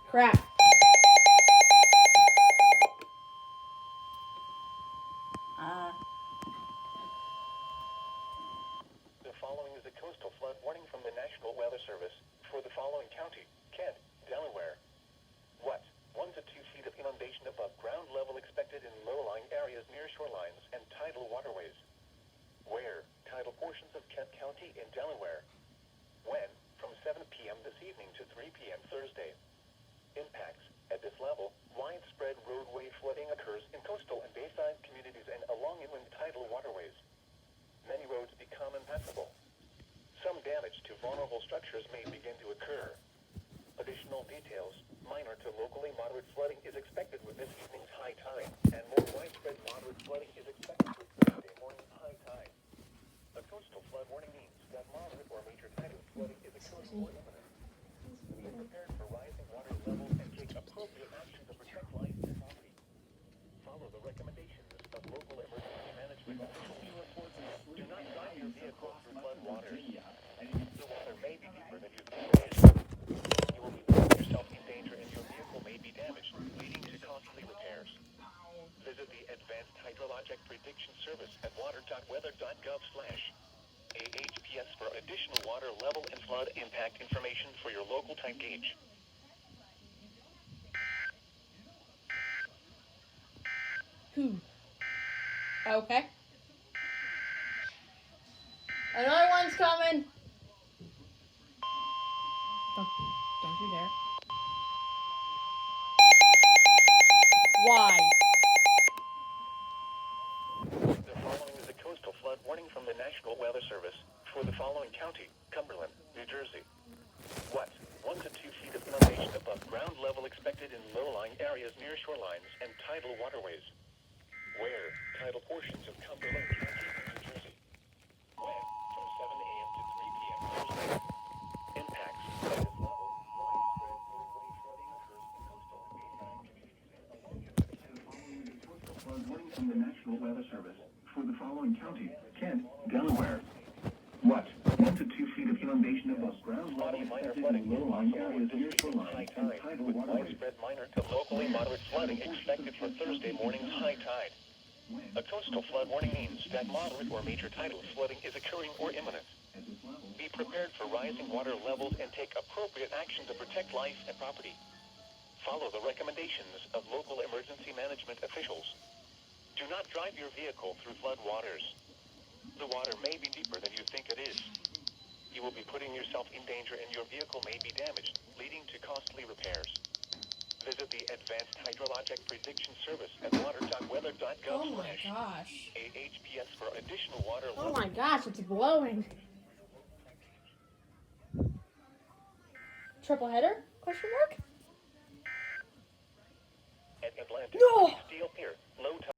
Crap. The following is a coastal flood warning from the National Weather Service for the following county: Kent, Delaware. What? 1 to 2 feet of inundation above ground level expected in low-lying areas near shorelines and tidal waterways. Where? Tidal portions of Kent County in Delaware. When? From 7 p.m. this evening to 3 p.m. Thursday. Impacts. At this level, widespread roadway flooding occurs in coastal and bayside communities and along inland tidal waterways. Many roads become impassable. Some damage to vulnerable structures may begin to occur. Additional details: minor to locally moderate flooding is expected with this evening's high tide, and more widespread moderate flooding is expected with Thursday morning's high tide. A coastal flood warning means that moderate or major tidal flooding is occurring or imminent. Be prepared for rising water levels and take appropriate action to protect life and property. Follow the recommendations of local emergency management officials. Do not drive your vehicle through flood waters. The water may be deeper than you think it is. You will be putting yourself in danger and your vehicle may be damaged, leading to costly repairs. Visit the Advanced Hydrologic Prediction Service at water.weather.gov/AHPS for additional water level and flood impact information for your local type gauge. Okay. Another one's coming. Don't you dare. Why? The following is a coastal flood warning from the National Weather Service for the following county: Cumberland, New Jersey. What? 1 to 2 feet of inundation above ground level expected in low-lying areas near shorelines and tidal waterways. Where? Tidal portions of Cumberland County, New Jersey. When? From 7 a.m. to 3 p.m. Thursday. Impacts. At this level, widespread roadway flooding occurs in coastal and bayside communities and along inland tidal coastal flood warning from the National Weather Service for the following county: Kent, Delaware. What? 1 to 2 feet of inundation above ground level expected in low-lying areas near shorelines and tidal waterways. Widespread minor to locally moderate flooding expected for Thursday morning's high tide. A coastal flood warning means that moderate or major tidal flooding is occurring or imminent. Be prepared for rising water levels and take appropriate action to protect life and property. Follow the recommendations of local emergency management officials. Do not drive your vehicle through flood waters. The water may be deeper than you think it is. You will be putting yourself in danger and your vehicle may be damaged, leading to costly repairs. Visit the Advanced Hydrologic Prediction Service at water.weather.gov/AHPS for additional water Oh levels. my gosh, it's blowing. Triple header? Question mark? At Atlantic No! Steel Pier, low tide.